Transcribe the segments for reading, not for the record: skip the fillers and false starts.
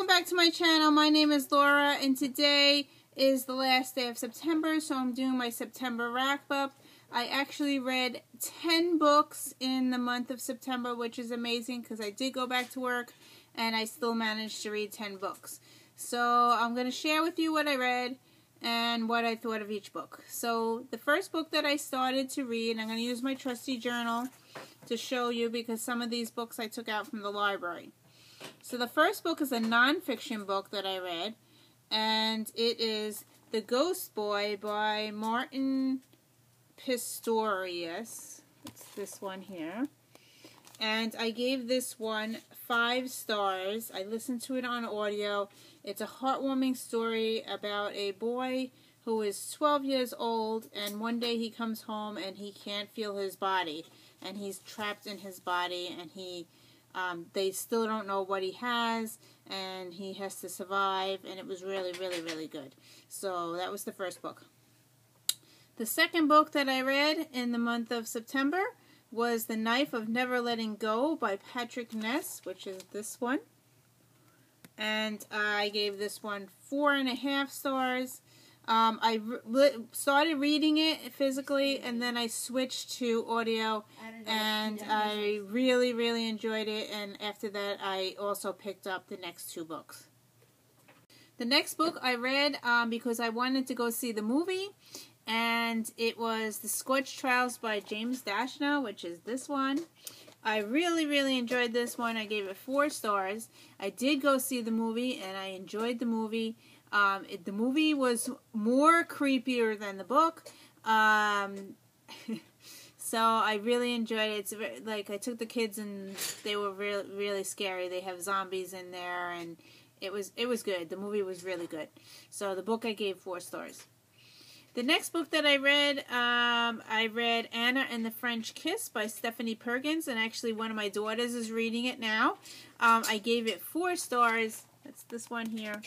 welcome back to my channel. My name is Laura, and today is the last day of September, so I'm doing my September wrap-up. I actually read 10 books in the month of September, which is amazing because I did go back to work, and I still managed to read 10 books. So I'm going to share with you what I read and what I thought of each book. So the first book that I started to read, I'm going to use my trusty journal to show you because some of these books I took out from the library. So the first book is a non-fiction book that I read, and it is The Ghost Boy by Martin Pistorius. It's this one here. And I gave this one 5 stars. I listened to it on audio. It's a heartwarming story about a boy who is 12 years old, and one day he comes home and he can't feel his body. And he's trapped in his body, and they still don't know what he has, and he has to survive, and it was really, really, really good. So that was the first book. The second book that I read in the month of September was The Knife of Never Letting Go by Patrick Ness, which is this one. And I gave this one 4.5 stars. I started reading it physically, and then I switched to audio, and I really, really enjoyed it, and after that I also picked up the next 2 books. The next book I read because I wanted to go see the movie, and it was The Scorched Trials by James Dashnow, which is this one. I really, really enjoyed this one. I gave it 4 stars. I did go see the movie, and I enjoyed the movie. The movie was more creepier than the book, so I really enjoyed it. It's like I took the kids and they were really, really scary. They have zombies in there, and it was good. The movie was really good. So the book I gave 4 stars. The next book that I read Anna and the French Kiss by Stephanie Perkins, and actually one of my daughters is reading it now. I gave it 4 stars. That's this one here.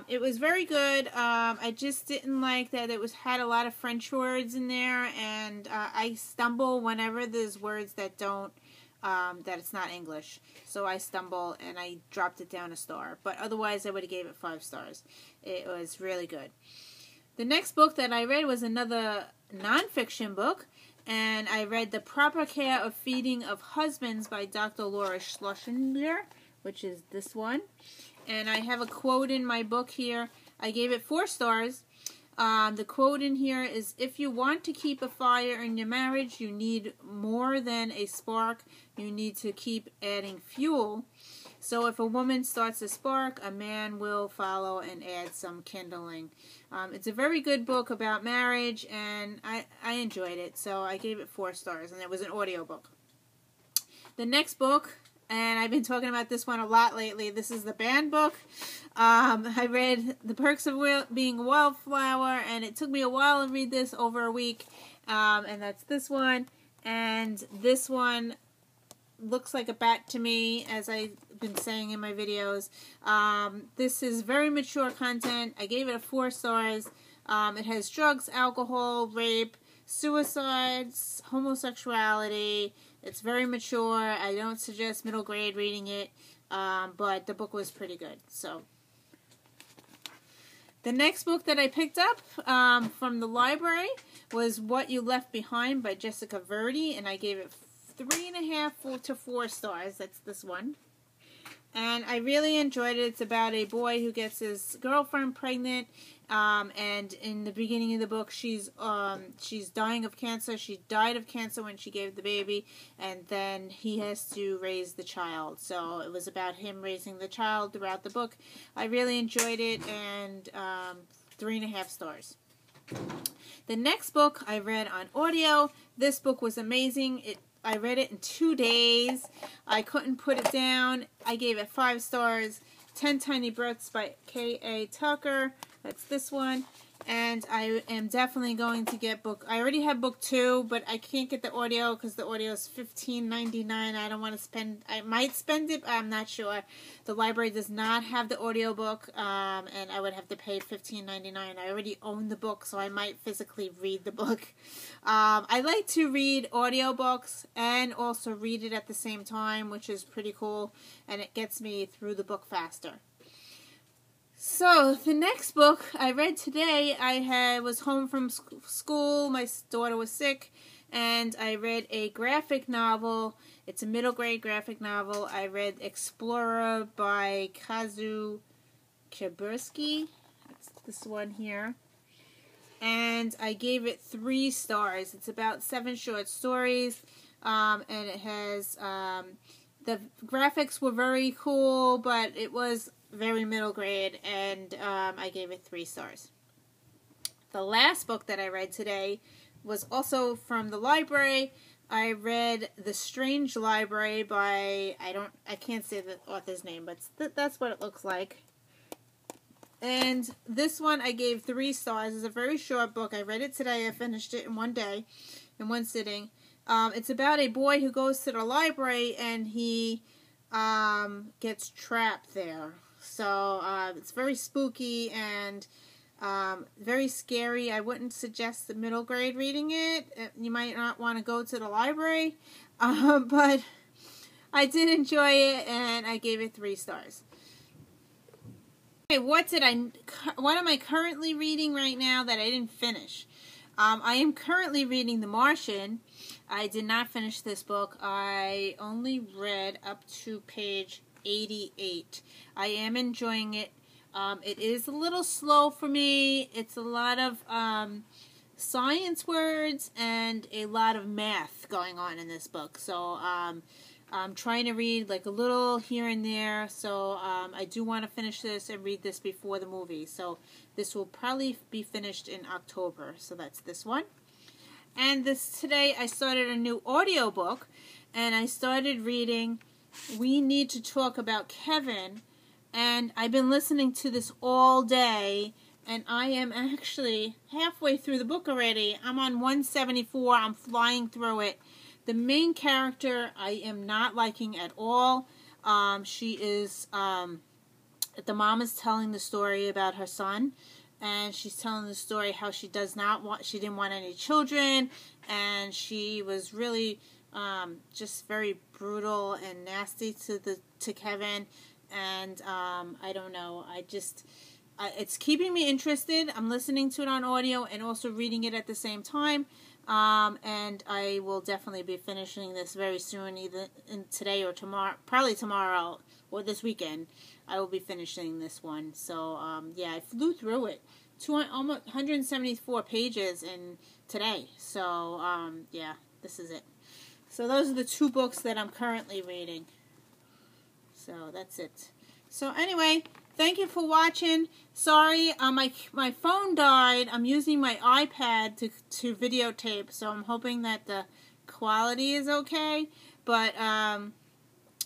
It was very good. I just didn't like that it had a lot of French words in there, and I stumble whenever there's words that don't, that it's not English. So I stumble, and I dropped it down a star. But otherwise, I would have gave it 5 stars. It was really good. The next book that I read was another nonfiction book, and I read The Proper Care of Feeding of Husbands by Dr. Laura Schlesinger, which is this one. And I have a quote in my book here. I gave it 4 stars. The quote in here is, "If you want to keep a fire in your marriage, you need more than a spark. You need to keep adding fuel. So if a woman starts a spark, a man will follow and add some kindling." It's a very good book about marriage, and I enjoyed it. So I gave it 4 stars, and it was an audiobook. The next book, and I've been talking about this one a lot lately. This is the band book. I read The Perks of Being a Wildflower, and it took me a while to read this, over a week. And that's this one. And this one looks like a bat to me, as I've been saying in my videos. This is very mature content. I gave it 4 stars. It has drugs, alcohol, rape, suicides, homosexuality. It's very mature. I don't suggest middle grade reading it, but the book was pretty good. So the next book that I picked up from the library was What You Left Behind by Jessica Verdi, and I gave it 3.5 to 4 stars. That's this one. And I really enjoyed it. It's about a boy who gets his girlfriend pregnant, and in the beginning of the book, she's dying of cancer. She died of cancer when she gave the baby, and then he has to raise the child. So it was about him raising the child throughout the book. I really enjoyed it, and 3.5 stars. The next book I read on audio. This book was amazing. I read it in 2 days. I couldn't put it down. I gave it 5 stars. 10 Tiny Breaths by K.A. Tucker. That's this one. And I am definitely going to get I already have book 2, but I can't get the audio because the audio is $15.99. I don't want to spend, I might spend it, but I'm not sure. The library does not have the audio book, and I would have to pay $15.99. I already own the book, so I might physically read the book. I like to read audio books and also read it at the same time, which is pretty cool, and it gets me through the book faster. So, the next book I read today, I was home from school, my daughter was sick, and I read a graphic novel. It's a middle grade graphic novel. I read Explorer by Kazu Chabursky. That's this one here. And I gave it 3 stars. It's about 7 short stories, and it has, the graphics were very cool, but it was very middle grade, and I gave it 3 stars. The last book that I read today was also from the library. I read The Strange Library by, I can't say the author's name, but that's what it looks like. And this one I gave 3 stars. It's a very short book. I read it today. I finished it in one day, in one sitting. It's about a boy who goes to the library and he gets trapped there. So it's very spooky and very scary. I wouldn't suggest the middle grade reading it. You might not want to go to the library, but I did enjoy it, and I gave it 3 stars. Okay, what am I currently reading right now that I didn't finish? I am currently reading The Martian. I did not finish this book. I only read up to page 88. I am enjoying it. It is a little slow for me. It's a lot of science words and a lot of math going on in this book. So I'm trying to read like a little here and there. So I do want to finish this and read this before the movie. So this will probably be finished in October. So that's this one. And today I started a new audiobook, and I started reading We Need to Talk About Kevin, and I've been listening to this all day, and I am actually halfway through the book already. I'm on 174. I'm flying through it. The main character I am not liking at all. She is, the mom is telling the story about her son, and she's telling the story how she didn't want any children, and she was really just very brutal and nasty to Kevin, and I don't know, it's keeping me interested. I'm listening to it on audio and also reading it at the same time, and I will definitely be finishing this very soon, either today or tomorrow, probably tomorrow or this weekend. I will be finishing this one. So yeah, I flew through it. Almost 174 pages in today. So yeah, this is it. So those are the 2 books that I'm currently reading. So that's it. So anyway, thank you for watching. Sorry, my phone died. I'm using my iPad to videotape, so I'm hoping that the quality is okay. But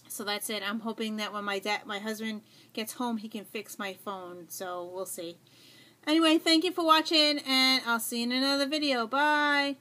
so that's it. I'm hoping that when my husband gets home, he can fix my phone. So we'll see. Anyway, thank you for watching, and I'll see you in another video. Bye.